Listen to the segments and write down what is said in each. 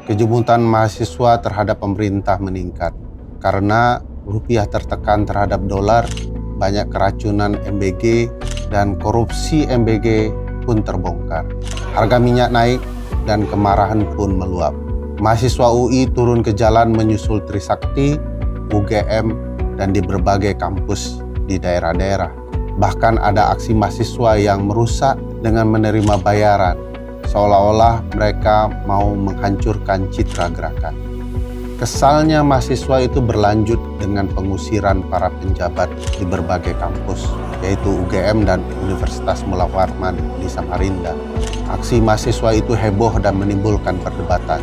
Kejemutan mahasiswa terhadap pemerintah meningkat karena rupiah tertekan terhadap dolar, banyak keracunan MBG, dan korupsi MBG pun terbongkar. Harga minyak naik dan kemarahan pun meluap. Mahasiswa UI turun ke jalan menyusul Trisakti, UGM, dan di berbagai kampus di daerah-daerah. Bahkan ada aksi mahasiswa yang merusak dengan menerima bayaran, seolah-olah mereka mau menghancurkan citra gerakan. Kesalnya mahasiswa itu berlanjut dengan pengusiran para penjabat di berbagai kampus, yaitu UGM dan Universitas Mullah Warman di Samarinda. Aksi mahasiswa itu heboh dan menimbulkan perdebatan.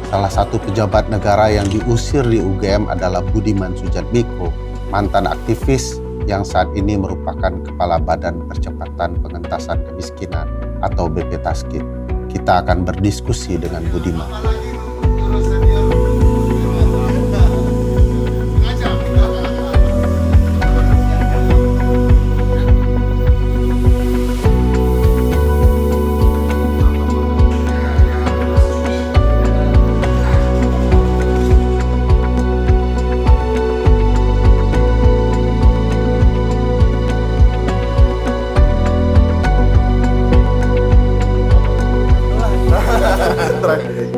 Salah satu pejabat negara yang diusir di UGM adalah Budiman Sujatmiko, mantan aktivis yang saat ini merupakan Kepala Badan Percepatan Pengentasan Kemiskinan atau BP Taskit. Kita akan berdiskusi dengan Budiman.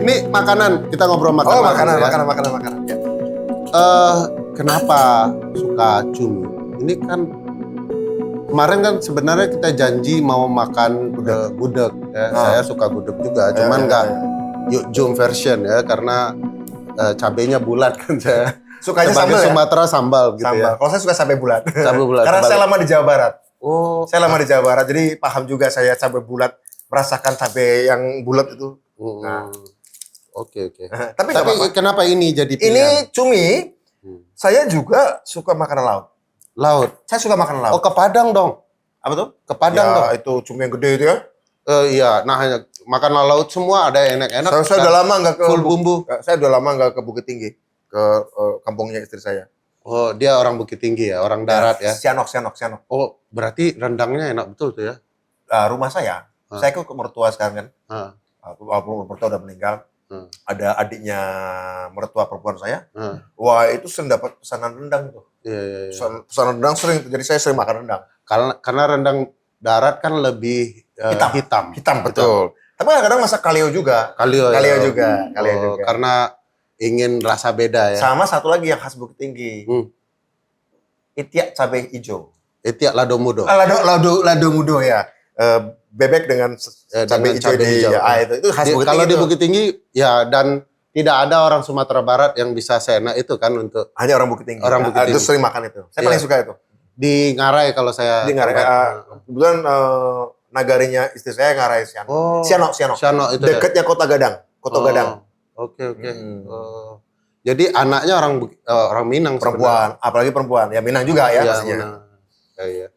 Ini makanan, kita ngobrol makanan. Oh, makanan. Ya. Kenapa suka cumi? Ini kan kemarin kan sebenarnya kita janji mau makan gudeg. Ya. Saya suka gudeg juga, cuman nggak yuk jum version ya, karena cabenya bulat kan saya. Sukanya sebagai sambal ya? Sumatera sambal gitu Sambal. ya. Kalau saya suka cabai bulat. Cabai bulat. Karena saya lama di Jawa Barat. Oh, Saya lama di Jawa Barat, jadi paham juga saya cabai bulat, merasakan cabai yang bulat itu. Nah. Oke. Tapi nggak apa-apa. Kenapa ini jadi Ini pilihan? cumi, saya juga suka makanan laut. Laut. Saya suka makanan Oh, laut. ke Padang dong. Apa tuh? Ke Padang dong. Ya, itu cumi yang gede itu ya. Iya, nah makanan laut semua ada yang enak-enak. Saya udah lama nggak ke full bumbu. Saya udah lama nggak ke Bukit Tinggi, ke kampungnya istri saya. Oh, dia orang Bukit Tinggi ya, orang darat ya. Sianok. Oh, berarti rendangnya enak betul tuh ya. Rumah saya ke mertua sekarang kan. Walaupun mertua udah meninggal. Ada adiknya mertua perempuan saya. Wah, itu sering dapat pesanan rendang tuh. Iya. Pesanan rendang sering, jadi saya sering makan rendang. Karena rendang darat kan lebih hitam. Betul. Tapi kadang-kadang masak kalio juga. Kalio juga. Karena ingin rasa beda ya. Sama satu lagi yang khas Bukit Tinggi. Itiak cabai hijau. Itiak lado mudo. Lado mudo ya. Bebek dengan cabai hijau. Itu khas Bukit Tinggi. Kalau di Bukit Tinggi ya, dan tidak ada orang Sumatera Barat yang bisa seenak itu kan untuk hanya orang Bukit Tinggi. Orang Bukit Tinggi. Itu sering makan itu. Saya paling suka itu. Di Ngarai kalau saya. Di Ngarai. Kebetulan nagarinya istri saya Ngarai Sianok. Oh, Sianok itu. Dekatnya Kota Gadang. Gadang. Oke. Jadi anaknya orang Minang. Perempuan, apalagi perempuan. Ya Minang juga ya pastinya. Iya.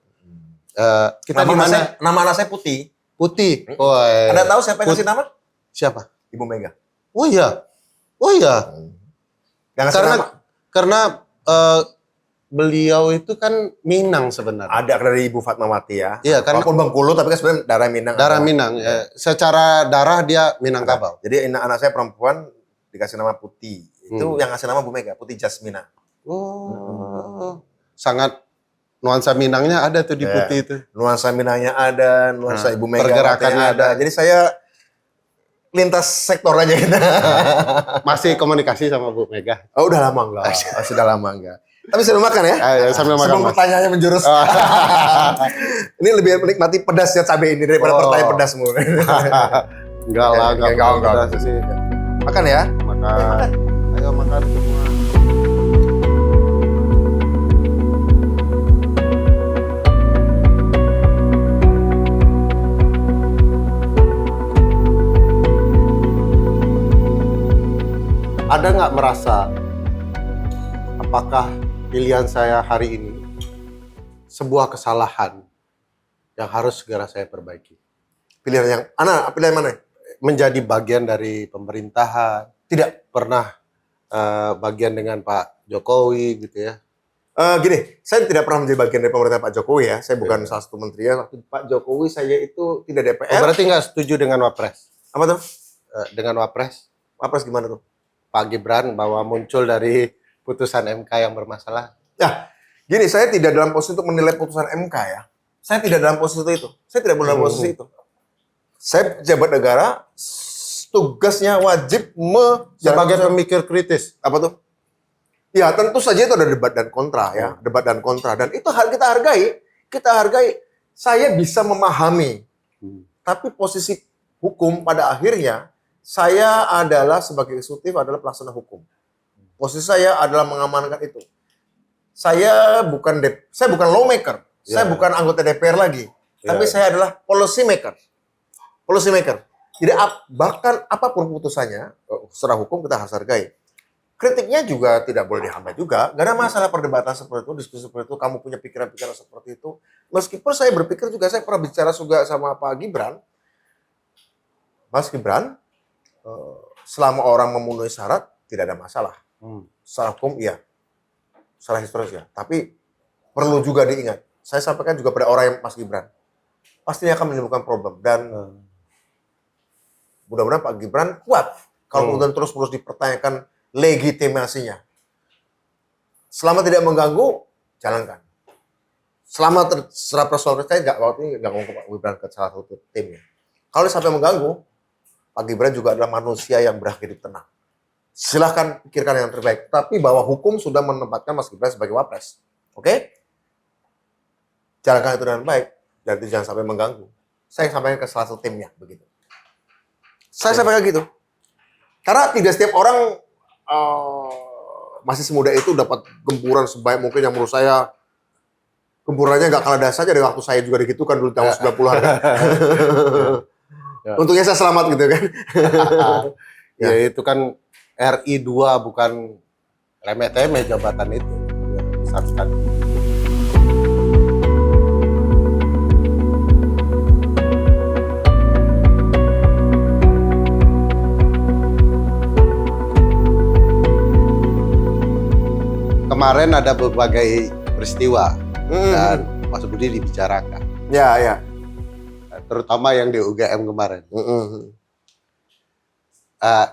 Kita di mana? Nama anak saya Putih. Putih. Oh, Anda tahu siapa yang kasih nama? Siapa? Ibu Mega. Oh iya. Karena beliau itu kan Minang sebenarnya. Ada dari Ibu Fatmawati ya. Iya, karena walaupun Bengkulu tapi kan sebenarnya darah Minang. Darah Minang. Ya. Secara darah dia Minangkabau. Jadi anak saya perempuan dikasih nama Putih. Itu yang ngasih nama Bu Mega, Putih Jasmina. Oh. Sangat nuansa Minangnya ada tuh di Putih itu. Nuansa Minangnya ada, nuansa Ibu Mega pergerakannya ada. Jadi saya lintas sektor aja kita. Masih komunikasi sama Bu Mega? Oh, udah lama enggak. Sudah lama enggak. Tapi sambil makan ya? Sambil makan. Sebelum pertanyaannya menjurus. Ini lebih menikmati pedasnya cabai ini daripada pertanyaan pedasmu. Enggak lah, enggak. Makan ya? Makan. Ayo makan semua. Ada nggak merasa apakah pilihan saya hari ini sebuah kesalahan yang harus segera saya perbaiki? Pilihan mana? Menjadi bagian dari pemerintahan, tidak pernah bagian dengan Pak Jokowi gitu ya. Gini, saya tidak pernah menjadi bagian dari pemerintahan Pak Jokowi ya. Saya bukan salah satu menteri ya. Waktu Pak Jokowi saya itu tidak DPR. Berarti nggak setuju dengan Wapres? Apa tuh? Dengan Wapres? Wapres gimana tuh? Pak Gibran bahwa muncul dari putusan MK yang bermasalah. Ya, gini, saya tidak dalam posisi untuk menilai putusan MK ya. Saya tidak dalam posisi itu. Saya tidak dalam posisi itu. Saya pejabat negara, tugasnya wajib Sebagai pemikir kritis. apa tuh? Ya, tentu saja itu ada debat dan kontra ya, debat dan kontra, dan itu kita hargai. Kita hargai. Saya bisa memahami, tapi posisi hukum pada akhirnya saya adalah sebagai eksekutif adalah pelaksana hukum. Posisi saya adalah mengamankan itu. Saya bukan lawmaker, saya bukan anggota DPR lagi, tapi saya adalah policy maker. Policy maker. Jadi bahkan apapun putusannya, secara hukum kita harus hargai. Kritiknya juga tidak boleh dihambat juga. Gak ada masalah perdebatan seperti itu, diskusi seperti itu, kamu punya pikiran-pikiran seperti itu. Meskipun saya berpikir juga, saya pernah bicara juga sama Pak Gibran. Mas Gibran, selama orang memenuhi syarat, tidak ada masalah. Secara hukum, iya. Secara historis, ya. Tapi perlu juga diingat. Saya sampaikan juga pada orang yang Mas Gibran. Pastinya akan menimbulkan problem. Dan mudah-mudahan Pak Gibran kuat. Kalau kemudian terus-terus dipertanyakan legitimasinya. Selama tidak mengganggu, jalankan. Selama secara personal saya nggak ngomong ke Pak Gibran ke salah satu timnya. Kalau sampai mengganggu, Pak Gibran juga adalah manusia yang berhak hidup tenang. Silahkan pikirkan yang terbaik. Tapi bahwa hukum sudah menempatkan Mas Gibran sebagai wapres. Oke? Jalankan itu dengan baik. Dan itu jangan sampai mengganggu. Saya sampaikan ke salah satu timnya. Begitu. Saya sampaikan gitu. Karena tidak setiap orang masih semuda itu dapat gempuran sebaik mungkin yang menurut saya gempurannya nggak kalah dahsyat dari waktu saya juga digitukan dulu tahun 90-an kan. Untungnya saya selamat gitu kan. Ya itu kan RI 2 bukan remeh-temeh jabatan itu. Ya, besar sekali. Kemarin ada berbagai peristiwa dan Mas Budi dibicarakan. Ya. Terutama yang di UGM kemarin.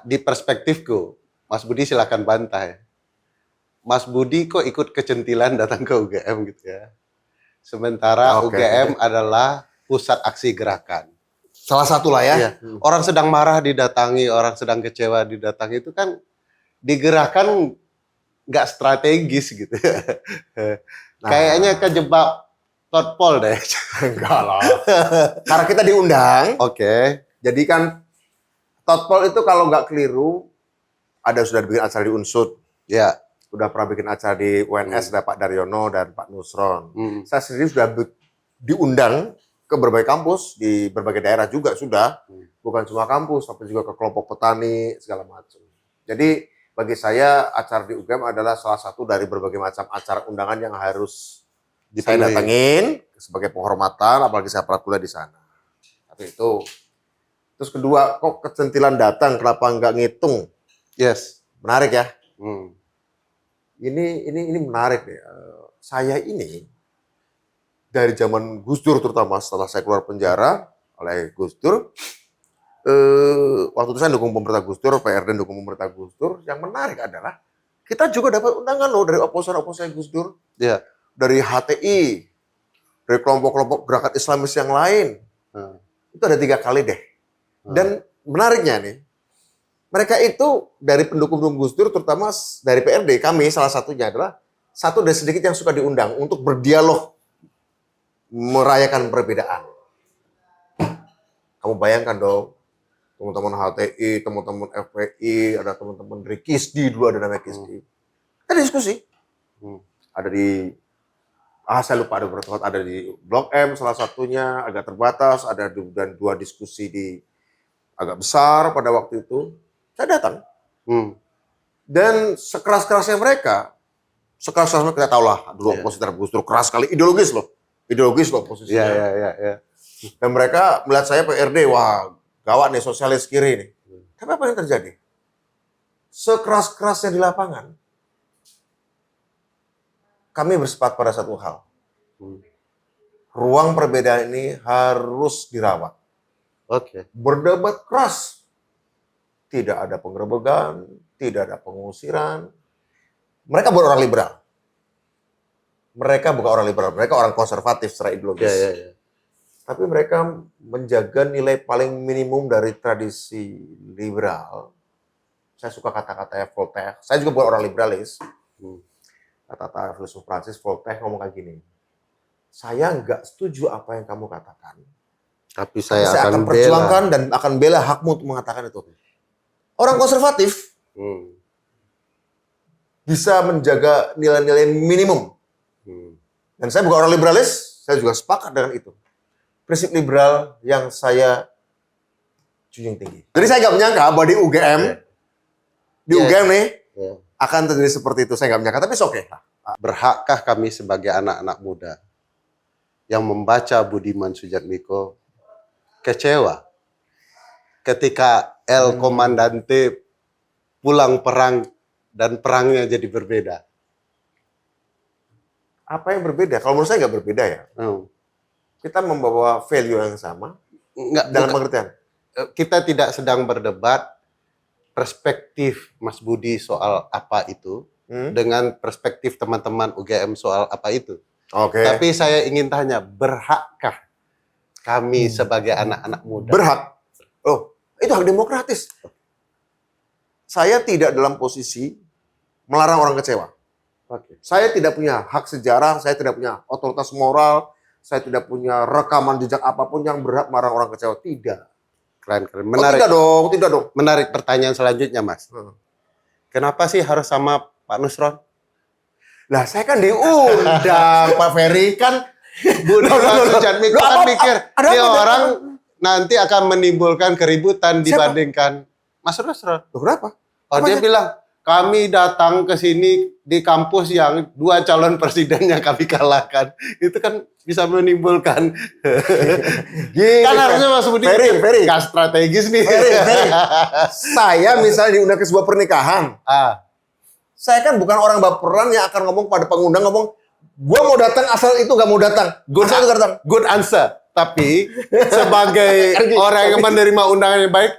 Di perspektifku, Mas Budi silakan bantah ya. Mas Budi kok ikut kecentilan datang ke UGM gitu ya. Sementara UGM adalah pusat aksi gerakan. Salah satu lah ya. Iya. Orang sedang marah didatangi, orang sedang kecewa didatangi itu kan digerakkan nggak strategis gitu. Kayaknya kejebak totpol deh. Enggak lah. Karena kita diundang. Oke. Jadi kan totpol itu kalau nggak keliru sudah bikin acara di Unsud. Ya. Udah pernah bikin acara di UNS ada Pak Daryono dan Pak Nusron. Saya sendiri sudah diundang ke berbagai kampus di berbagai daerah juga sudah. Bukan cuma kampus tapi juga ke kelompok petani segala macam. Jadi bagi saya acara di UGM adalah salah satu dari berbagai macam acara undangan yang harus saya datengin sebagai penghormatan, apalagi saya pernah kuliah di sana. Tapi itu. Terus kedua, kok kecentilan datang, kenapa nggak ngitung? Yes. Menarik ya. Ini menarik nih. Saya ini dari zaman Gus Dur terutama setelah saya keluar penjara oleh Gus Dur. Waktu itu saya dukung pemerintah Gus Dur, PRD dukung pemerintah Gus Dur. Yang menarik adalah kita juga dapat undangan loh dari oposan-oposan Gus Dur, dari HTI, dari kelompok-kelompok gerakan Islamis yang lain. Itu ada 3 kali deh. Dan menariknya nih, mereka itu dari pendukung Gus Dur, terutama dari PRD, kami salah satunya adalah satu dari sedikit yang suka diundang untuk berdialog, merayakan perbedaan. Kamu bayangkan dong, teman-teman HTI, teman-teman FPI, ada teman-teman dari KISDI, dulu ada namanya KISDI. Kita diskusi. Ada di, saya lupa ada berapa tempat, ada di Blok M salah satunya, agak terbatas, ada dan 2 diskusi di agak besar pada waktu itu. Saya datang. Dan sekeras-kerasnya mereka, kita tahu lah, dulu oposisi terhadap Gus Dur keras sekali, ideologis loh posisinya. Iya. Dan mereka melihat saya PRD, wah gawat nih sosialis kiri nih. Tapi apa yang terjadi? Sekeras-kerasnya di lapangan, kami bersepakat pada satu hal. Ruang perbedaan ini harus dirawat. Oke. Berdebat keras. tidak ada penggerebekan, tidak ada pengusiran. Mereka bukan orang liberal. Mereka bukan orang liberal, mereka orang konservatif secara ideologis. Tapi mereka menjaga nilai paling minimum dari tradisi liberal. Saya suka kata-katanya Voltaire. Saya juga bukan orang liberalis. Kata-kata filsuf Prancis Voltaire ngomong kayak gini. Saya nggak setuju apa yang kamu katakan. Tapi saya akan akan perjuangkan bela. dan akan bela hakmu untuk mengatakan itu. Orang konservatif bisa menjaga nilai-nilai minimum. Dan saya bukan orang liberalis, saya juga sepakat dengan itu. Prinsip liberal yang saya junjung tinggi. Jadi saya nggak menyangka bahwa di UGM, UGM nih akan terjadi seperti itu. Saya nggak menyangka, tapi oke. Berhakkah kami sebagai anak-anak muda yang membaca Budiman Sujatmiko kecewa ketika El Comandante pulang perang dan perangnya jadi berbeda? Apa yang berbeda? Kalau menurut saya nggak berbeda ya. Kita membawa value yang sama dalam pengertian. Kita tidak sedang berdebat perspektif Mas Budi soal apa itu dengan perspektif teman-teman UGM soal apa itu. Oke. Tapi saya ingin tanya, berhakkah kami sebagai anak-anak muda? Berhak. Oh, itu hak demokratis. Saya tidak dalam posisi melarang orang kecewa. Saya tidak punya hak sejarah, saya tidak punya otoritas moral, saya tidak punya rekaman jejak apapun yang berhak melarang orang kecewa. Tidak. Keren. Menarik. Tidak dong. Menarik pertanyaan selanjutnya, Mas. Kenapa sih harus sama Pak Nusron? Lah, saya kan diundang, Pak Ferry kan. Budiman Sujatmiko kan mikir, dia orang nanti akan menimbulkan keributan dibandingkan Mas Nusron. Loh, kenapa? Oh, dia bilang, kami datang ke sini di kampus yang 2 calon presiden yang kami kalahkan. Itu kan bisa menimbulkan. Kan harusnya Mas Budi Ferry. gak strategis nih. Ferry. Saya misalnya diundang ke sebuah pernikahan. Saya kan bukan orang baperan yang akan ngomong pada pengundang, ngomong, gua mau datang asal itu gak mau datang. Good answer. Tapi sebagai orang yang menerima undangan yang baik,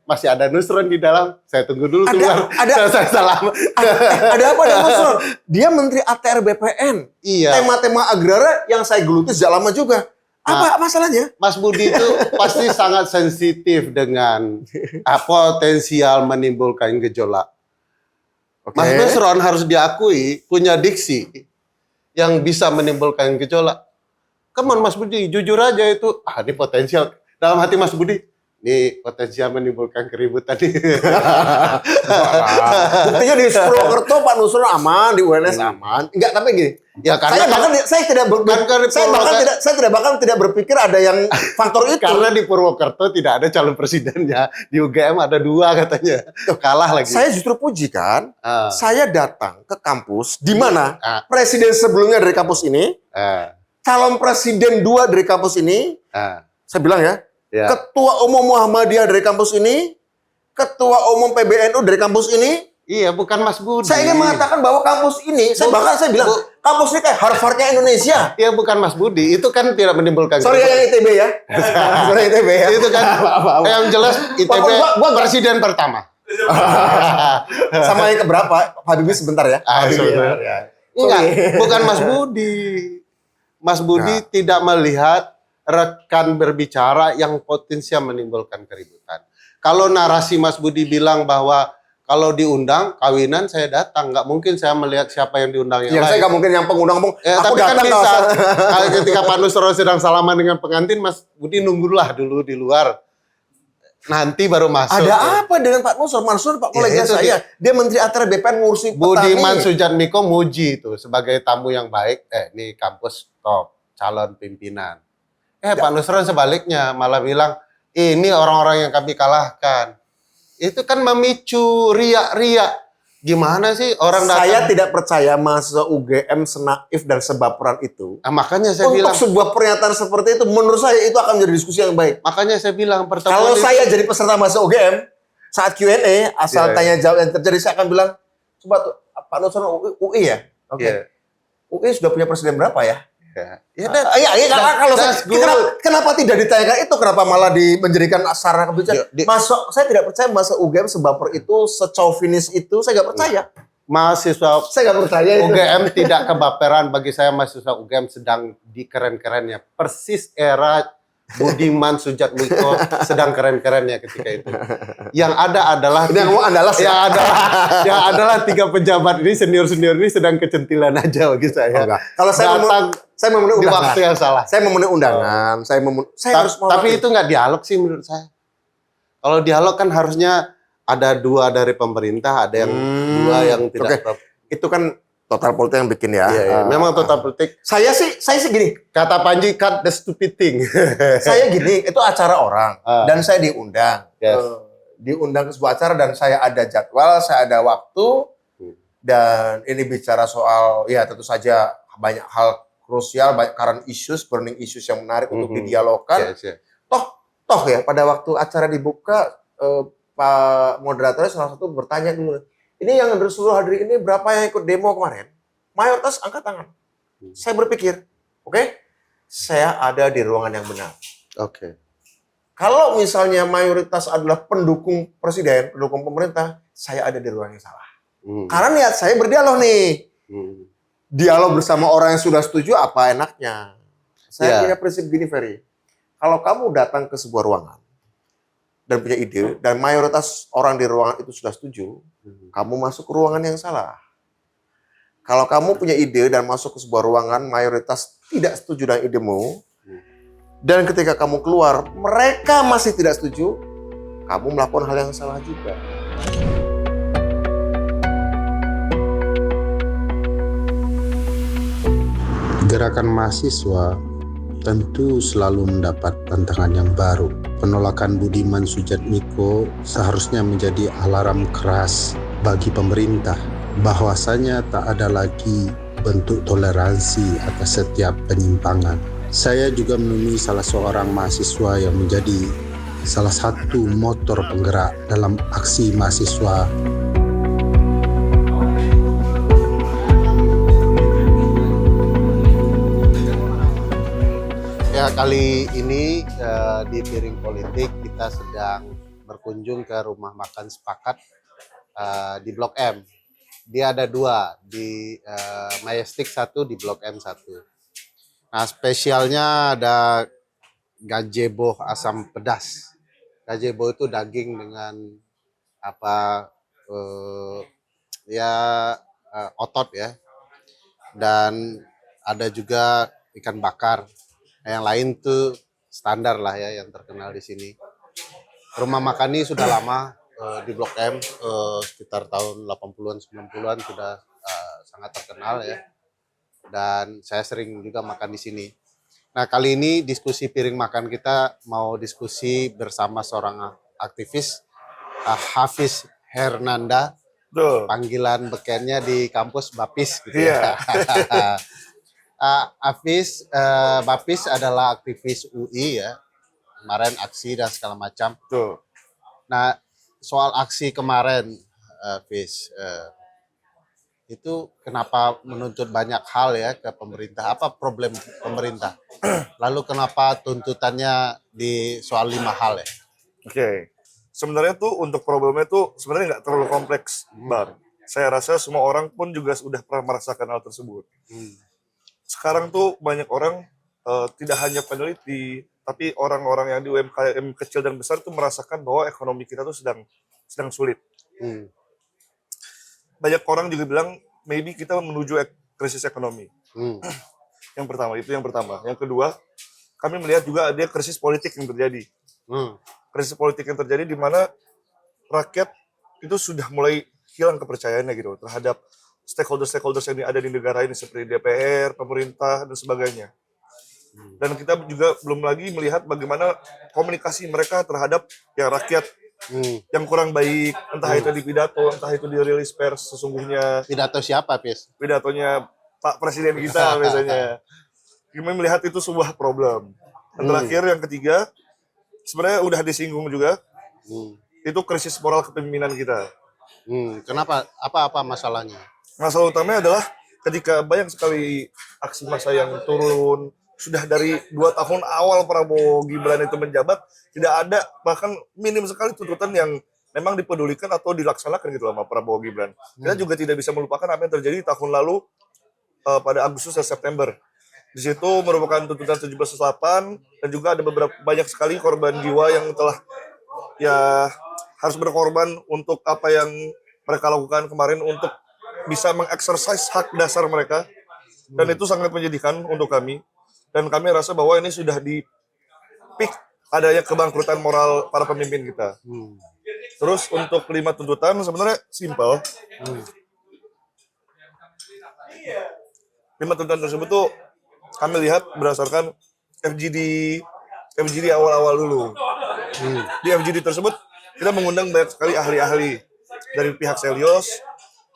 masih ada Nusron di dalam. Saya tunggu dulu keluar. Saya salah. Ada apa dengan Nusron? Dia Menteri ATR BPN. Iya. Tema-tema agraria yang saya geluti sejak lama juga. Apa masalahnya? Mas Budi itu pasti sangat sensitif dengan potensial menimbulkan gejolak. Mas Nusron harus diakui punya diksi yang bisa menimbulkan gejolak. Come on Mas Budi, jujur aja itu. Ini potensial. Dalam hati Mas Budi, ini potensial menimbulkan keributan nih. Buktinya di Purwokerto Pak Nusron aman, di UNS aman. Enggak, tapi gini. Ya karena saya tidak bahkan tidak berpikir ada yang faktor itu. Karena di Purwokerto tidak ada calon presidennya. Di UGM ada 2 katanya. Kalah lagi. Saya justru puji kan. Saya datang ke kampus di mana presiden sebelumnya dari kampus ini, calon presiden 2 dari kampus ini, saya bilang ya, Ketua Umum Muhammadiyah dari kampus ini, Ketua Umum PBNU dari kampus ini. Iya, bukan Mas Budi. Saya ingin mengatakan bahwa kampus ini, saya bilang, kampus ini kayak Harvardnya Indonesia. Iya, bukan Mas Budi. Itu kan tidak menimbulkan. Sorry yang ITB ya. Sorry ITB ya. Itu kan yang jelas ITB presiden pertama. Sama yang keberapa? Pak Habibie sebentar ya. Enggak, bukan Mas Budi. Mas Budi tidak melihat rekan berbicara yang potensial menimbulkan keributan. Kalau narasi Mas Budi bilang bahwa kalau diundang kawinan saya datang, nggak mungkin saya melihat siapa yang diundang yang lain. Saya nggak mungkin yang pengundang ngomong. Tapi kan bisa. Ketika Pak Nusron sedang salaman dengan pengantin, Mas Budi nunggulah dulu di luar. Nanti baru masuk. Ada apa dengan Pak Nusron? Mansur Pak kolega saya. Dia Menteri ATR BPN ngurusi petani. Budiman Sujatmiko muji itu sebagai tamu yang baik. Ini kampus top calon pimpinan. Pak Nusron sebaliknya malah bilang ini orang-orang yang kami kalahkan. Itu kan memicu riak-riak. Gimana sih orang datang? Saya tidak percaya mahasiswa UGM senaif dan sebaperan itu. Makanya saya untuk bilang. Untuk sebuah pernyataan seperti itu, menurut saya itu akan menjadi diskusi yang baik. Makanya saya bilang pertemuan. Kalau saya jadi peserta mahasiswa UGM, saat Q&A, asal tanya jawab yang terjadi, saya akan bilang, coba tuh, Pak Nusron UI ya? Oke. UI sudah punya presiden berapa ya? Ya, Iya, kalau that's good. kenapa tidak ditanyakan itu? Kenapa malah menjadikan sarana kebijakan? Saya tidak percaya masa UGM sebaper itu, secauvinis itu, saya nggak percaya. Mahasiswa Saya nggak percaya itu. UGM tidak kebaperan. Bagi saya mahasiswa UGM sedang di keren-kerennya. Persis era Budiman Sujatmiko sedang keren-kerennya ketika itu. Yang ada adalah yang adalah 3 pejabat ini, senior-senior ini sedang kecentilan aja bagi saya. Kalau saya memenuhi di undangan. waktu yang salah. Saya memenuhi undangan. Tapi itu nggak dialog sih menurut saya. Kalau dialog kan harusnya ada 2 dari pemerintah, ada yang 2 yang tidak. Itu kan total politik yang bikin ya. Iya. Memang total politik. Saya sih gini. Kata Panji, cut the stupid thing. Saya gini, itu acara orang dan saya diundang. Yes. Diundang ke sebuah acara dan saya ada jadwal, saya ada waktu, dan ini bicara soal, ya tentu saja banyak hal krusial, banyak current issues, burning issues yang menarik untuk didialogkan. Yes. Toh ya, pada waktu acara dibuka, Pak moderatornya salah satu bertanya dulu, ini yang dari seluruh hadirin ini berapa yang ikut demo kemarin? Mayoritas angkat tangan. Saya berpikir, oke, saya ada di ruangan yang benar. Oke. Kalau misalnya mayoritas adalah pendukung presiden, pendukung pemerintah, saya ada di ruang yang salah. Karena niat saya berdialog nih. Dialog bersama orang yang sudah setuju, apa enaknya. Saya punya prinsip gini, Ferry. Kalau kamu datang ke sebuah ruangan dan punya ide, dan mayoritas orang di ruangan itu sudah setuju, kamu masuk ke ruangan yang salah. Kalau kamu punya ide dan masuk ke sebuah ruangan, mayoritas tidak setuju dengan idemu, dan ketika kamu keluar, mereka masih tidak setuju, kamu melakukan hal yang salah juga. Gerakan mahasiswa tentu selalu mendapat tantangan yang baru. Penolakan Budiman Sujatmiko seharusnya menjadi alarm keras bagi pemerintah bahwasanya tak ada lagi bentuk toleransi atas setiap penyimpangan. Saya juga menemui salah seorang mahasiswa yang menjadi salah satu motor penggerak dalam aksi mahasiswa. Ya, kali ini di Piring Politik kita sedang berkunjung ke rumah makan Sepakat di Blok M. Dia ada 2, di Majestic 1, di Blok M 1. Nah, spesialnya ada gazebo asam pedas. Gazebo itu daging dengan otot ya. Dan ada juga ikan bakar. Yang lain tuh standar lah ya yang terkenal di sini. Rumah makan ini sudah lama di Blok M, sekitar tahun 80-an 90-an sudah sangat terkenal ya. Dan saya sering juga makan di sini. Nah, kali ini diskusi piring makan kita mau diskusi bersama seorang aktivis, Hafiz Hernanda. Panggilan bekennya di kampus Bapis gitu ya. Bapis adalah aktivis UI ya, kemarin aksi dan segala macam. Nah, soal aksi kemarin, Fis, itu kenapa menuntut banyak hal ya ke pemerintah? Apa problem pemerintah? Lalu kenapa tuntutannya di soal 5 hal ya? Oke. Sebenarnya tuh untuk problemnya tuh sebenarnya nggak terlalu kompleks, Bang. Saya rasa semua orang pun juga sudah pernah merasakan hal tersebut. Sekarang tuh banyak orang, tidak hanya peneliti, tapi orang-orang yang di UMKM kecil dan besar tuh merasakan bahwa ekonomi kita tuh sedang sulit. Banyak orang juga bilang maybe kita menuju krisis ekonomi. Yang pertama. Yang kedua, kami melihat juga ada krisis politik yang terjadi. Krisis politik yang terjadi di mana rakyat itu sudah mulai hilang kepercayaannya gitu terhadap stakeholders yang ada di negara ini seperti DPR, pemerintah, dan sebagainya. Dan kita juga belum lagi melihat bagaimana komunikasi mereka terhadap ya rakyat yang kurang baik, entah itu di pidato, entah itu di rilis pers sesungguhnya. Pidato siapa, Pis? Pidatonya Pak Presiden kita biasanya. Kami melihat itu sebuah problem. Dan terakhir yang ketiga, sebenarnya udah disinggung juga, itu krisis moral kepemimpinan kita. Kenapa? Apa masalahnya? Masalah utamanya adalah ketika banyak sekali aksi massa yang turun, sudah dari 2 tahun awal Prabowo Gibran itu menjabat, tidak ada bahkan minim sekali tuntutan yang memang dipedulikan atau dilaksanakan gitu sama Prabowo Gibran. Kita juga tidak bisa melupakan apa yang terjadi tahun lalu pada Agustus dan September. Di situ merupakan tuntutan 17/8 dan juga ada banyak sekali korban jiwa yang telah ya harus berkorban untuk apa yang mereka lakukan kemarin untuk bisa mengeksersis hak dasar mereka. Dan itu sangat menyedihkan untuk kami. Dan kami rasa bahwa ini sudah di peak adanya kebangkrutan moral para pemimpin kita. Terus untuk 5 tuntutan sebenarnya simpel. 5 tuntutan tersebut tuh kami lihat berdasarkan FGD awal-awal dulu. Di FGD tersebut kita mengundang banyak sekali ahli-ahli dari pihak Selios,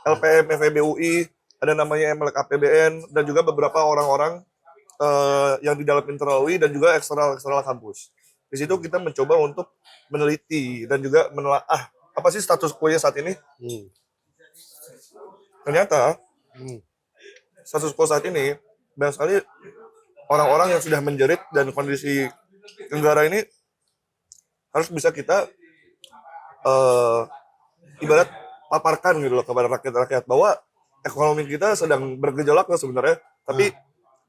LPM, FEB UI, ada namanya MLK APBN, dan juga beberapa orang-orang yang di dalam internal UI dan juga eksternal kampus. Di situ kita mencoba untuk meneliti dan juga menelaah apa sih status quo-nya saat ini. Ternyata status quo saat ini banyak sekali orang-orang yang sudah menjerit dan kondisi negara ini harus bisa kita ibarat paparkan gitu loh kepada rakyat-rakyat bahwa ekonomi kita sedang bergejolak loh sebenarnya, tapi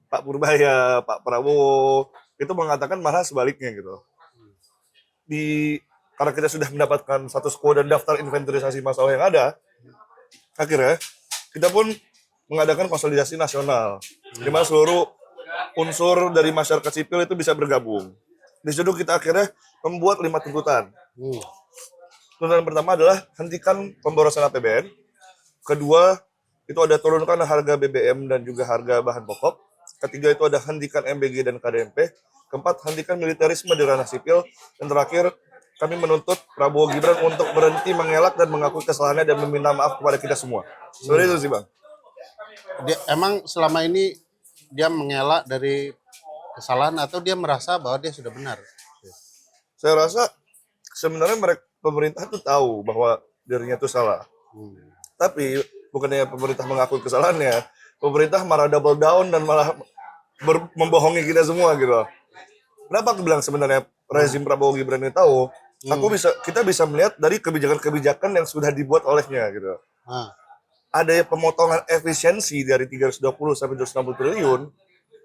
Pak Purbaya, Pak Prabowo itu mengatakan malah sebaliknya gitu. Karena kita sudah mendapatkan status quo dan daftar inventarisasi masalah yang ada, akhirnya kita pun mengadakan konsolidasi nasional, di mana seluruh unsur dari masyarakat sipil itu bisa bergabung. Di situ kita akhirnya membuat 5 tuntutan. Tuntutan pertama adalah hentikan pemborosan APBN. Kedua, itu ada turunkan harga BBM dan juga harga bahan pokok. Ketiga, itu ada hentikan MBG dan KDMP. Keempat, hentikan militerisme di ranah sipil. Dan terakhir, kami menuntut Prabowo Gibran untuk berhenti mengelak dan mengakui kesalahannya dan meminta maaf kepada kita semua. Seperti itu sih, Bang. Emang selama ini dia mengelak dari kesalahan atau dia merasa bahwa dia sudah benar? Saya rasa sebenarnya pemerintah itu tahu bahwa dirinya itu salah. Tapi bukannya pemerintah mengakui kesalahannya, pemerintah malah double down dan malah membohongi kita semua gitu. Kenapa aku bilang sebenarnya rezim Prabowo Gibran ini tahu? Kita bisa melihat dari kebijakan-kebijakan yang sudah dibuat olehnya gitu. Ada pemotongan efisiensi dari 320 sampai 260 triliun.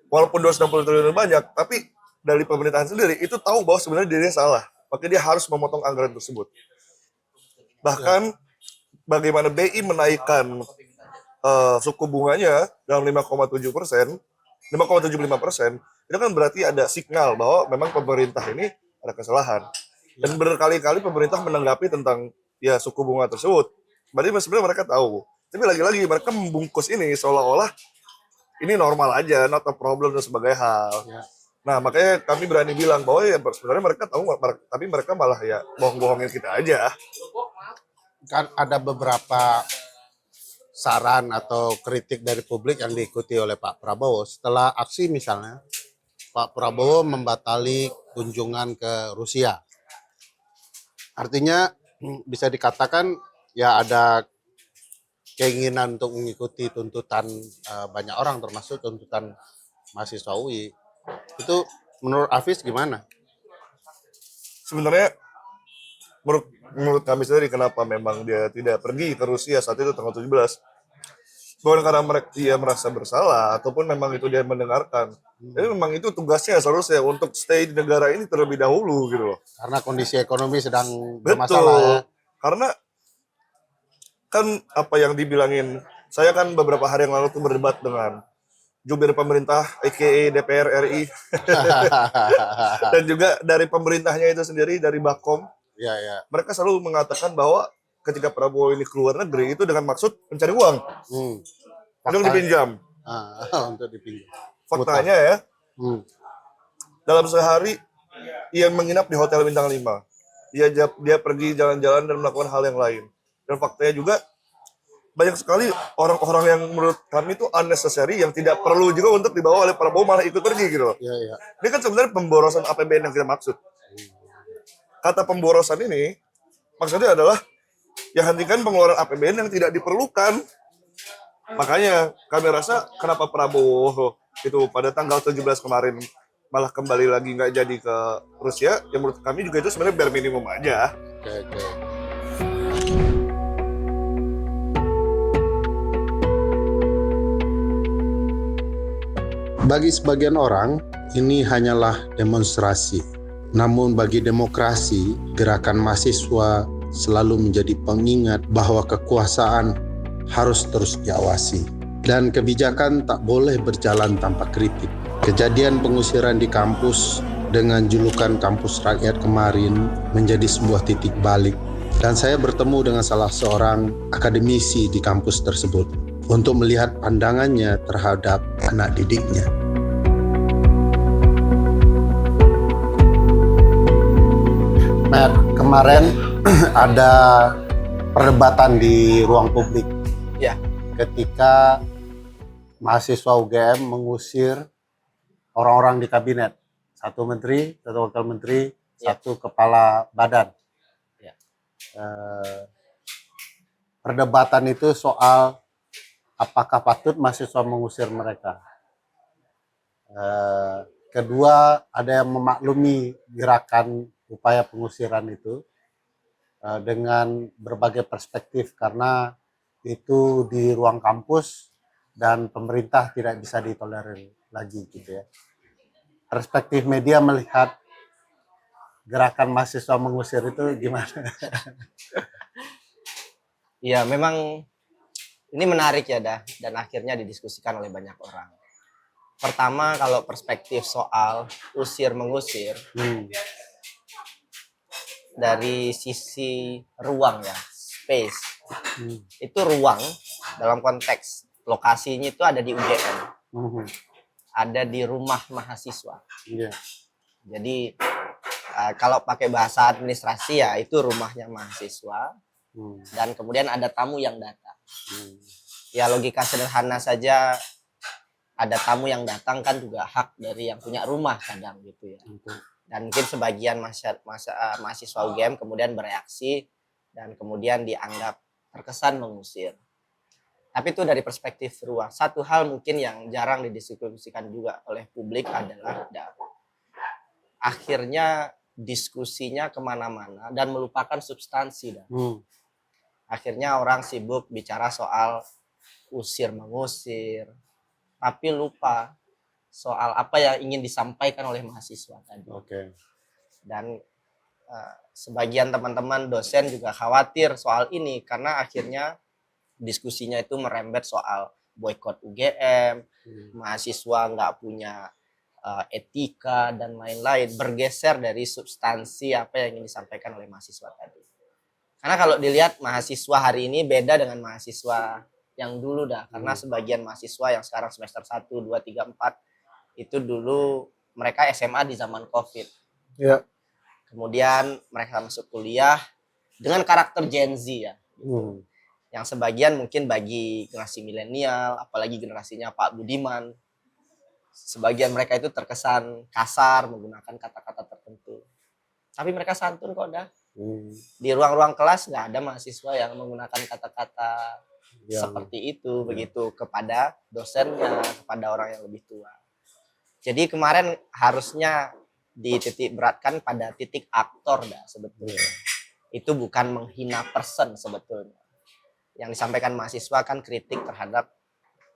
Walaupun 260 triliun banyak, tapi dari pemerintahan sendiri itu tahu bahwa sebenarnya dirinya salah. Makanya dia harus memotong anggaran tersebut. Bahkan bagaimana BI menaikkan suku bunganya dalam 5,75%, itu kan berarti ada signal bahwa memang pemerintah ini ada kesalahan. Dan berkali-kali pemerintah menanggapi tentang ya suku bunga tersebut. Berarti sebenarnya mereka tahu. Tapi lagi-lagi mereka membungkus ini seolah-olah ini normal aja, not a problem dan sebagainya hal. Nah, makanya kami berani bilang bahwa ya sebenarnya mereka tahu, tapi mereka malah ya bohong-bohongin kita aja. Kan ada beberapa saran atau kritik dari publik yang diikuti oleh Pak Prabowo. Setelah aksi misalnya, Pak Prabowo membatali kunjungan ke Rusia. Artinya bisa dikatakan ya ada keinginan untuk mengikuti tuntutan banyak orang, termasuk tuntutan mahasiswa UI. Itu menurut Hafiz gimana? Sebenarnya menurut kami sendiri kenapa memang dia tidak pergi ke Rusia saat itu tanggal 17. Bukan karena dia merasa bersalah ataupun memang itu dia mendengarkan. Tapi memang itu tugasnya seharusnya untuk stay di negara ini terlebih dahulu gitu loh. Karena kondisi ekonomi sedang bermasalah. Ya? Karena kan apa yang dibilangin, saya kan beberapa hari yang lalu tuh berdebat dengan jubir pemerintah, aka DPR RI, dan juga dari pemerintahnya itu sendiri, dari Bakom. Mereka selalu mengatakan bahwa ketika Prabowo ini keluar negeri itu dengan maksud mencari uang, untuk dipinjam. Untuk dipinjam. Faktanya ya, dalam sehari ia menginap di hotel bintang 5. Dia pergi jalan-jalan dan melakukan hal yang lain. Dan faktanya juga banyak sekali orang-orang yang menurut kami itu unnecessary yang tidak perlu juga untuk dibawa oleh Prabowo malah ikut pergi gitu. Ini kan sebenarnya pemborosan APBN yang kita maksud. Kata pemborosan ini maksudnya adalah ya hentikan pengeluaran APBN yang tidak diperlukan. Makanya kami rasa kenapa Prabowo itu pada tanggal 17 kemarin malah kembali lagi nggak jadi ke Rusia, ya menurut kami juga itu sebenarnya bare minimum aja. Oke. Bagi sebagian orang, ini hanyalah demonstrasi. Namun bagi demokrasi, gerakan mahasiswa selalu menjadi pengingat bahwa kekuasaan harus terus diawasi. Dan kebijakan tak boleh berjalan tanpa kritik. Kejadian pengusiran di kampus dengan julukan kampus rakyat kemarin menjadi sebuah titik balik. Dan saya bertemu dengan salah seorang akademisi di kampus tersebut untuk melihat pandangannya terhadap anak didiknya. Nah, kemarin ada perdebatan di ruang publik. Ya. Ketika mahasiswa UGM mengusir orang-orang di kabinet. Satu menteri, satu wakil menteri, satu kepala badan. Ya. Perdebatan itu soal apakah patut mahasiswa mengusir mereka. Kedua, ada yang memaklumi gerakan upaya pengusiran itu dengan berbagai perspektif karena itu di ruang kampus dan pemerintah tidak bisa ditolerir lagi gitu ya. Perspektif media melihat gerakan mahasiswa mengusir itu gimana? Ya, memang ini menarik ya dan akhirnya didiskusikan oleh banyak orang. Pertama, kalau perspektif soal usir mengusir dari sisi ruang ya, space. Itu ruang dalam konteks lokasinya itu ada di UGM. Ada di rumah mahasiswa. Yeah. Jadi kalau pakai bahasa administrasi ya itu rumahnya mahasiswa. Dan kemudian ada tamu yang datang. Ya logika sederhana saja, ada tamu yang datang kan juga hak dari yang punya rumah kadang gitu ya. Dan mungkin sebagian mahasiswa UGM kemudian bereaksi dan kemudian dianggap terkesan mengusir. Tapi itu dari perspektif ruang. Satu hal mungkin yang jarang didiskusikan juga oleh publik adalah akhirnya diskusinya kemana-mana dan melupakan substansi. Akhirnya orang sibuk bicara soal usir mengusir, tapi lupa soal apa yang ingin disampaikan oleh mahasiswa tadi. Dan sebagian teman-teman dosen juga khawatir soal ini karena akhirnya diskusinya itu merembet soal boykot UGM, mahasiswa nggak punya etika dan lain-lain, bergeser dari substansi apa yang ingin disampaikan oleh mahasiswa tadi. Karena kalau dilihat mahasiswa hari ini beda dengan mahasiswa yang dulu karena sebagian mahasiswa yang sekarang semester 1, 2, 3, 4 itu dulu mereka SMA di zaman COVID. Yeah. Kemudian mereka masuk kuliah dengan karakter Gen Z ya. Yang sebagian mungkin bagi generasi milenial, apalagi generasinya Pak Budiman, sebagian mereka itu terkesan kasar menggunakan kata-kata tertentu. Tapi mereka santun kok Di ruang-ruang kelas nggak ada mahasiswa yang menggunakan kata-kata seperti itu begitu kepada dosennya, kepada orang yang lebih tua. Jadi kemarin harusnya dititik beratkan pada titik aktor sebetulnya. Itu bukan menghina person sebetulnya. Yang disampaikan mahasiswa kan kritik terhadap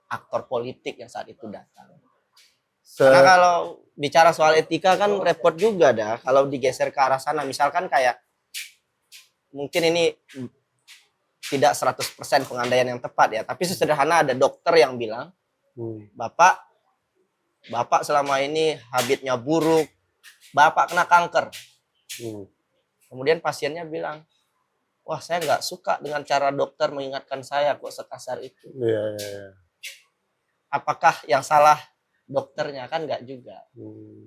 aktor politik yang saat itu datang. Karena kalau bicara soal etika kan repot juga kalau digeser ke arah sana. Misalkan kayak mungkin ini tidak 100% pengandaian yang tepat ya, tapi sesederhana ada dokter yang bilang, Bapak selama ini habitnya buruk, Bapak kena kanker. Kemudian pasiennya bilang, wah saya nggak suka dengan cara dokter mengingatkan saya kok sekasar itu. Apakah yang salah dokternya? Kan nggak juga.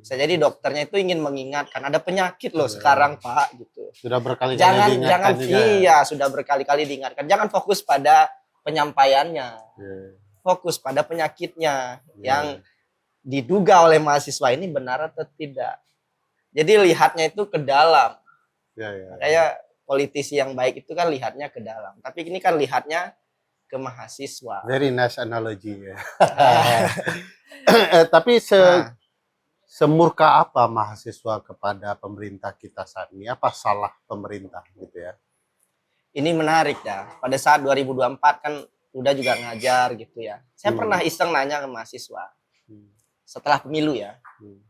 Bisa jadi dokternya itu ingin mengingatkan ada penyakit loh sekarang Pak gitu. Sudah berkali-kali diingatkan. Sudah berkali-kali diingatkan. Jangan fokus pada penyampaiannya. Fokus pada penyakitnya yang diduga oleh mahasiswa ini benar atau tidak. Jadi lihatnya itu ke dalam. Kayak politisi yang baik itu kan lihatnya ke dalam. Tapi ini kan lihatnya ke mahasiswa. Very nice analogy ya. Tapi Nah, semurka apa mahasiswa kepada pemerintah kita saat ini? Apa salah pemerintah gitu ya? ini menarik dah. Pada saat 2024 kan udah juga ngajar gitu ya. Saya pernah iseng nanya ke mahasiswa setelah pemilu ya.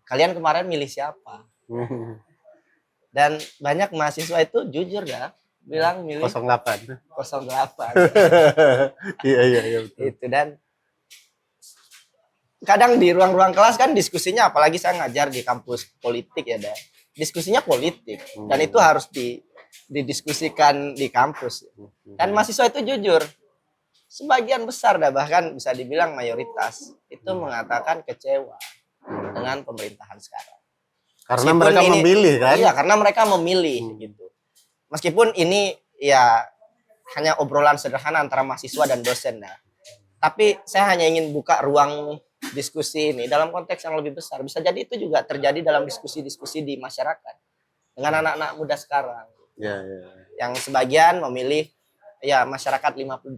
Kalian kemarin milih siapa? Dan banyak mahasiswa itu jujur dah bilang milih 08. 08. Iya betul. Itu dan kadang di ruang-ruang kelas kan diskusinya, apalagi saya ngajar di kampus politik ya dah. Diskusinya politik dan itu harus didiskusikan di kampus. Dan mahasiswa itu jujur. Sebagian besar dah, bahkan bisa dibilang mayoritas itu mengatakan kecewa dengan pemerintahan sekarang. Karena Meskipun mereka memilih kan? Iya, karena mereka memilih gitu. Meskipun ini ya hanya obrolan sederhana antara mahasiswa dan dosen dah. Tapi saya hanya ingin buka ruang diskusi ini dalam konteks yang lebih besar. Bisa jadi itu juga terjadi dalam diskusi-diskusi di masyarakat dengan anak-anak muda sekarang. Iya. Yang sebagian memilih ya masyarakat 58%.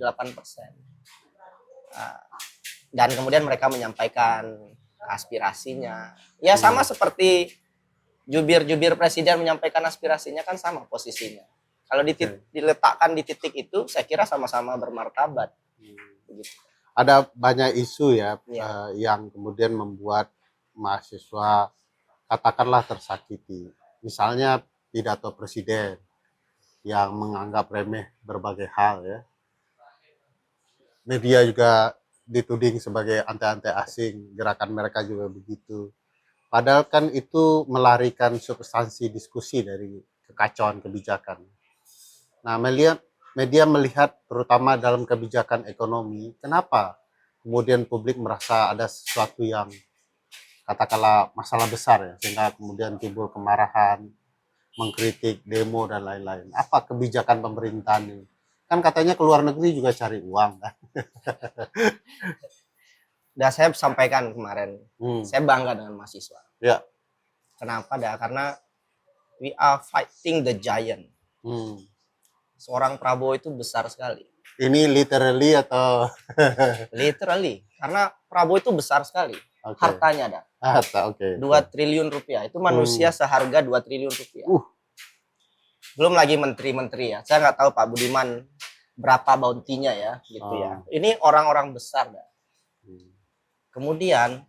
Dan kemudian mereka menyampaikan aspirasinya. Ya sama seperti jubir-jubir presiden menyampaikan aspirasinya kan sama posisinya. Kalau diletakkan di titik itu, saya kira sama-sama bermartabat. Begitu. Ada banyak isu ya, Iya. yang kemudian membuat mahasiswa katakanlah tersakiti. Misalnya pidato presiden yang menganggap remeh berbagai hal ya. Media juga dituding sebagai anti-anti asing, gerakan mereka juga begitu. Padahal kan itu melarikan substansi diskusi dari kekacauan kebijakan. Nah, media melihat terutama dalam kebijakan ekonomi, kenapa kemudian publik merasa ada sesuatu yang katakanlah masalah besar ya, sehingga kemudian timbul kemarahan, mengkritik, demo dan lain-lain. Apa kebijakan pemerintahan ini? Kan katanya ke luar negeri juga cari uang kan. Dan saya sampaikan kemarin, saya bangga dengan mahasiswa. Ya. Kenapa dah? Karena we are fighting the giant. Seorang Prabowo itu besar sekali. Ini literally atau Literally, karena Prabowo itu besar sekali. okay. Hartanya ada. Harta, oke. 2 triliun rupiah. Itu manusia seharga 2 triliun rupiah. Belum lagi menteri-menteri ya. Saya nggak tahu Pak Budiman berapa bounty-nya ya, gitu ya. Ini orang-orang besar dah. Kemudian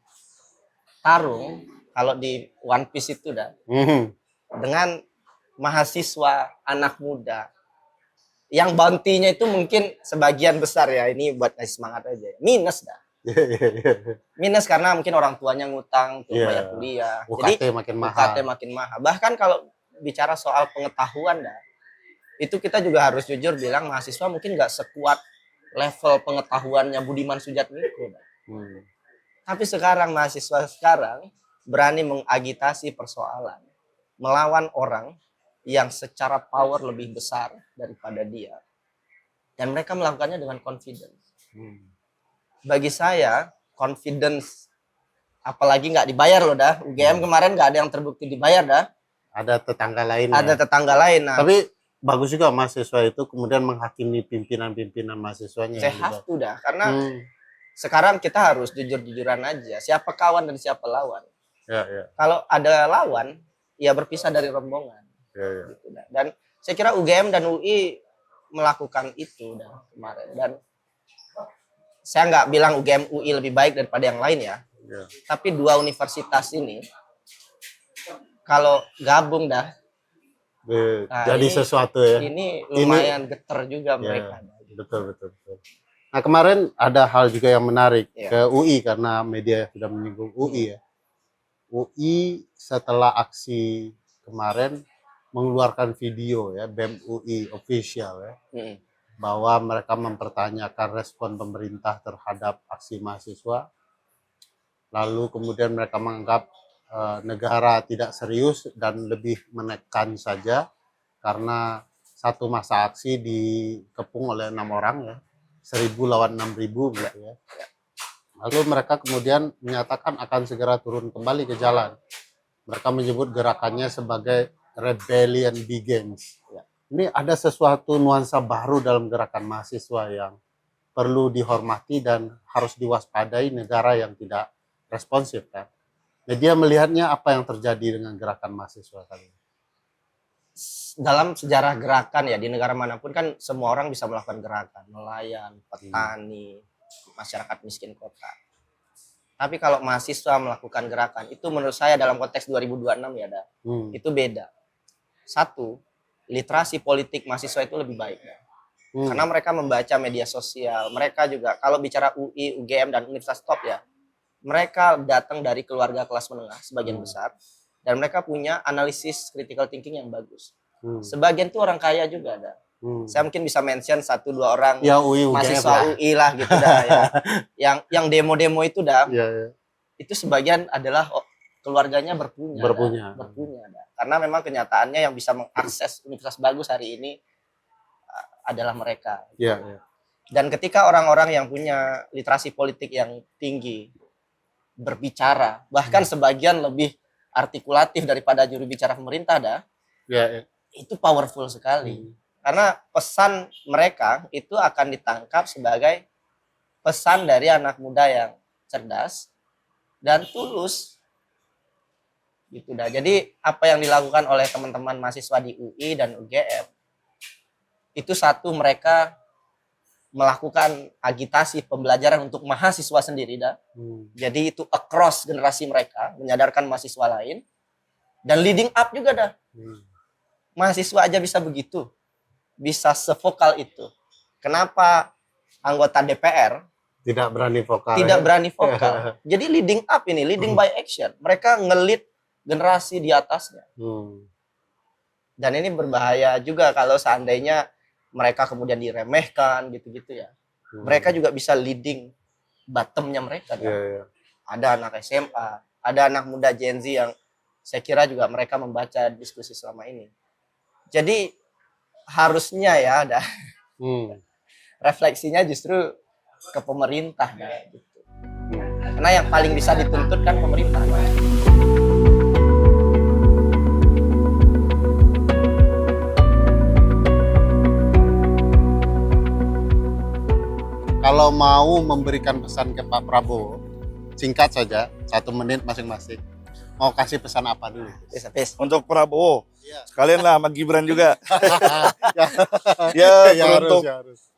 tarung kalau di One Piece itu dah dengan mahasiswa anak muda yang bounty-nya itu mungkin sebagian besar ya, ini buat ngasih semangat aja. Minus dah. Minus karena mungkin orang tuanya ngutang untuk bayar kuliah. UKT Jadi makin mahal. UKT makin mahal. Bahkan kalau bicara soal pengetahuan dah, itu kita juga harus jujur bilang mahasiswa mungkin nggak sekuat level pengetahuannya Budiman Sujatmiko. Tapi sekarang mahasiswa sekarang berani mengagitasi persoalan, melawan orang yang secara power lebih besar daripada dia. Dan mereka melakukannya dengan confidence. Bagi saya, confidence, apalagi nggak dibayar loh dah. UGM kemarin nggak ada yang terbukti dibayar dah. Ada tetangga lain. Ada tetangga lain. Nah, tapi bagus juga mahasiswa itu kemudian menghakimi pimpinan-pimpinan mahasiswanya. saya have to dah. Karena sekarang kita harus jujur-jujuran aja. Siapa kawan dan siapa lawan. Ya. Kalau ada lawan, ya berpisah dari rombongan. Ya. Gitu dah. Dan saya kira UGM dan UI melakukan itu dah kemarin. Dan saya nggak bilang UGM UI lebih baik daripada yang lain ya. Tapi dua universitas ini kalau gabung dah jadi sesuatu ya. Ini lumayan geter juga mereka. Betul. Nah, kemarin ada hal juga yang menarik ke UI karena media sudah menyinggung UI ya. UI setelah aksi kemarin mengeluarkan video ya, BEM UI official ya. Bahwa mereka mempertanyakan respon pemerintah terhadap aksi mahasiswa. Lalu kemudian mereka menganggap negara tidak serius dan lebih menekan saja karena satu masa aksi dikepung oleh 6 orang ya, 1.000 lawan 6.000 gitu ya. Lalu mereka kemudian menyatakan akan segera turun kembali ke jalan. Mereka menyebut gerakannya sebagai rebellion begins. Ini ada sesuatu nuansa baru dalam gerakan mahasiswa yang perlu dihormati dan harus diwaspadai negara yang tidak responsif kan. Media melihatnya apa yang terjadi dengan gerakan mahasiswa kali ini? Dalam sejarah gerakan ya di negara manapun kan semua orang bisa melakukan gerakan, nelayan, petani, masyarakat miskin kota. Tapi kalau mahasiswa melakukan gerakan itu menurut saya dalam konteks 2026 ya itu beda. Satu, literasi politik mahasiswa itu lebih baik ya. Karena mereka membaca media sosial, mereka juga kalau bicara UI, UGM dan universitas top ya, mereka datang dari keluarga kelas menengah sebagian besar dan mereka punya analisis critical thinking yang bagus. Sebagian tuh orang kaya juga ada. Saya mungkin bisa mention 1-2 orang Ya, UI, UGM mahasiswa lah. UI lah gitu dah ya. Yang demo-demo itu itu sebagian adalah keluarganya berpunya. Dah. Karena memang kenyataannya yang bisa mengakses universitas bagus hari ini adalah mereka. Dan ketika orang-orang yang punya literasi politik yang tinggi berbicara, bahkan sebagian lebih artikulatif daripada juru bicara pemerintah itu powerful sekali. Karena pesan mereka itu akan ditangkap sebagai pesan dari anak muda yang cerdas dan tulus. Gitu dah. Jadi apa yang dilakukan oleh teman-teman mahasiswa di UI dan UGM itu satu, mereka melakukan agitasi pembelajaran untuk mahasiswa sendiri dah. Jadi itu across generasi mereka, menyadarkan mahasiswa lain dan leading up juga dah. Mahasiswa aja bisa begitu. Bisa sevokal itu. Kenapa anggota DPR tidak berani vokal? Jadi leading up ini, leading by action. Mereka ngelit generasi di atasnya. Dan ini berbahaya juga kalau seandainya mereka kemudian diremehkan gitu-gitu ya. Mereka juga bisa leading bottomnya mereka. Ada anak SMA, ada anak muda Gen Z yang saya kira juga mereka membaca diskusi selama ini. Jadi harusnya ya ada refleksinya justru ke pemerintah gitu. Karena yang paling bisa dituntut kan pemerintah. Kalau mau memberikan pesan ke Pak Prabowo, singkat saja, 1 menit masing-masing. Mau kasih pesan apa dulu? Untuk Prabowo, sekalian lah sama Gibran juga.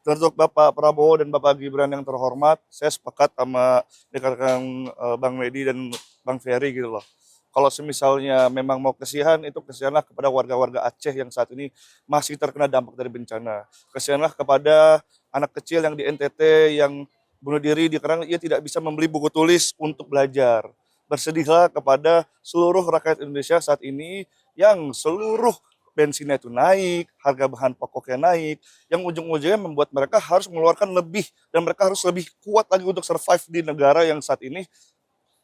Untuk Bapak Prabowo dan Bapak Gibran yang terhormat, saya sepakat sama dikatakan Bang Medi dan Bang Ferry gitu loh. Kalau semisalnya memang mau kasihan, itu kasihanlah kepada warga-warga Aceh yang saat ini masih terkena dampak dari bencana. Kasihanlah kepada anak kecil yang di NTT yang bunuh diri karena ia tidak bisa membeli buku tulis untuk belajar. Bersedihlah kepada seluruh rakyat Indonesia saat ini yang seluruh bensinnya itu naik, harga bahan pokoknya naik, yang ujung-ujungnya membuat mereka harus mengeluarkan lebih dan mereka harus lebih kuat lagi untuk survive di negara yang saat ini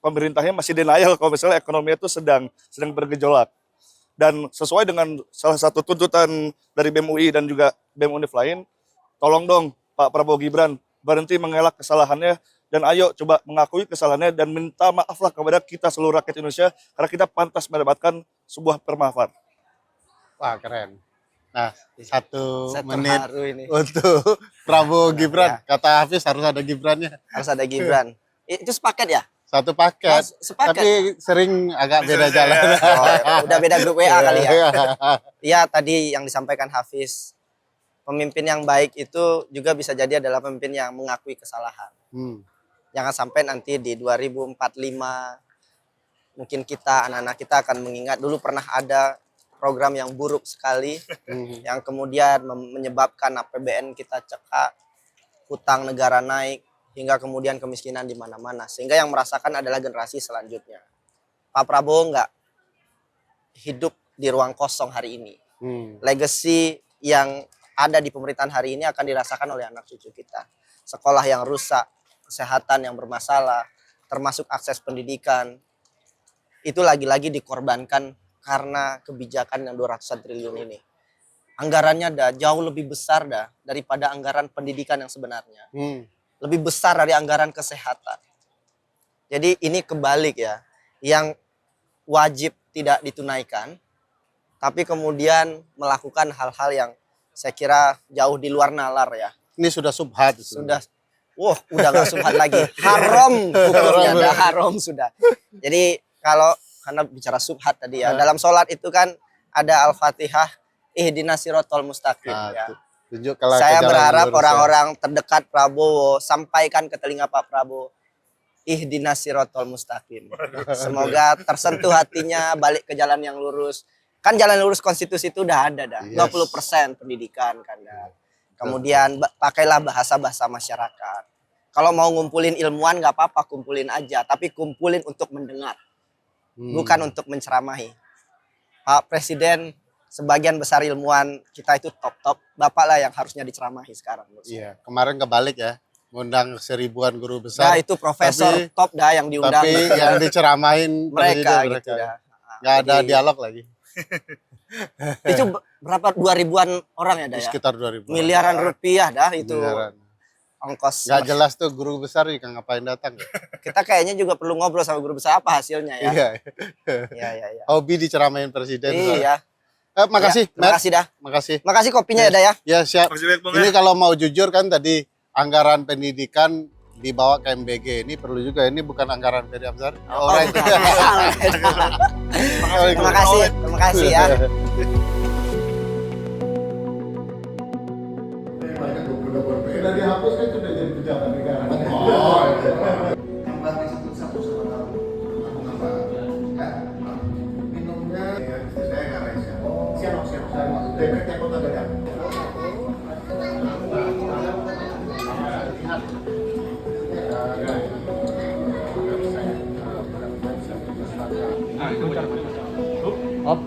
pemerintahnya masih denial kalau misalnya ekonomi itu sedang bergejolak. Dan sesuai dengan salah satu tuntutan dari BEM UI dan juga BEM Univ lain, tolong dong Pak Prabowo Gibran berhenti mengelak kesalahannya dan ayo coba mengakui kesalahannya dan minta maaflah kepada kita seluruh rakyat Indonesia karena kita pantas mendapatkan sebuah permaafan. Wah, keren. Nah, 1 Saya menit terharu ini. untuk Prabowo Gibran. Kata Hafiz harus ada Gibrannya. Harus ada Gibran. Itu sepakat ya? Satu paket, Sepakat. tapi sering agak beda jalan. Udah beda grup WA kali ya. Iya, tadi yang disampaikan Hafiz, pemimpin yang baik itu juga bisa jadi adalah pemimpin yang mengakui kesalahan. Jangan sampai nanti di 2045 mungkin kita, anak-anak kita akan mengingat dulu pernah ada program yang buruk sekali yang kemudian menyebabkan APBN kita cekak, hutang negara naik, hingga kemudian kemiskinan di mana-mana. Sehingga yang merasakan adalah generasi selanjutnya. Pak Prabowo nggak hidup di ruang kosong hari ini. Legacy yang ada di pemerintahan hari ini akan dirasakan oleh anak cucu kita. Sekolah yang rusak, kesehatan yang bermasalah, termasuk akses pendidikan, itu lagi-lagi dikorbankan karena kebijakan yang 200 triliun ini. Anggarannya jauh lebih besar daripada anggaran pendidikan yang sebenarnya. Lebih besar dari anggaran kesehatan. Jadi ini kebalik ya, yang wajib tidak ditunaikan, tapi kemudian melakukan hal-hal yang saya kira jauh di luar nalar ya. Ini sudah subhat. Wah, udah nggak subhat lagi. Haram hukumnya, dah haram sudah. Jadi kalau karena bicara subhat tadi ya, dalam sholat itu kan ada Al-Fatihah, ihdinas sirotol mustaqim. Ya. Tunjukkanlah Saya ke jalan berharap lurus ya. orang-orang terdekat Prabowo sampaikan ke telinga Pak Prabowo, ihdinas sirotol mustaqim. Semoga tersentuh hatinya, balik ke jalan yang lurus. Kan jalan lurus konstitusi itu udah ada dah. Yes. 20% pendidikan kan dah. Kemudian pakailah bahasa-bahasa masyarakat. Kalau mau ngumpulin ilmuwan nggak apa-apa, kumpulin aja. Tapi kumpulin untuk mendengar, bukan untuk menceramahi. Pak Presiden, sebagian besar ilmuwan kita itu top-top. Bapak lah yang harusnya diceramahi sekarang. Iya, kemarin kebalik ya. Ngundang 1000-an guru Nah besar. itu profesor Tapi- top dah yang diundang. Tapi yang diceramain mereka presiden gitu dah. Nggak ada Jadi, dialog lagi. Itu berapa 2000-an orang ya dah ya? Sekitar 2000. Miliaran rupiah dah itu Miliaran. ongkos. Nggak jelas tuh guru besar juga ngapain datang. Kita kayaknya juga perlu ngobrol sama guru besar apa hasilnya ya. Iya. Iya, iya, iya. Hobi diceramain presiden. Iya. Makasih, Ya, Matt. makasih dah. Makasih. Makasih kopinya ya dah ya. Ya, siap. Makasih banyak, Bang, Ini ya. kalau mau jujur kan tadi anggaran pendidikan dibawa ke MBG. Ini perlu juga, ini bukan anggaran Ferry Amsari. Alright. Terima kasih ya. Sudah dihapus kan sudah jadi pejabat negara. Tambah disebut satu sama kamu. Aku nambah. Ya. Minumnya. Saya nggak rasa. Siapa? Dekatnya Kota Gadang. Op.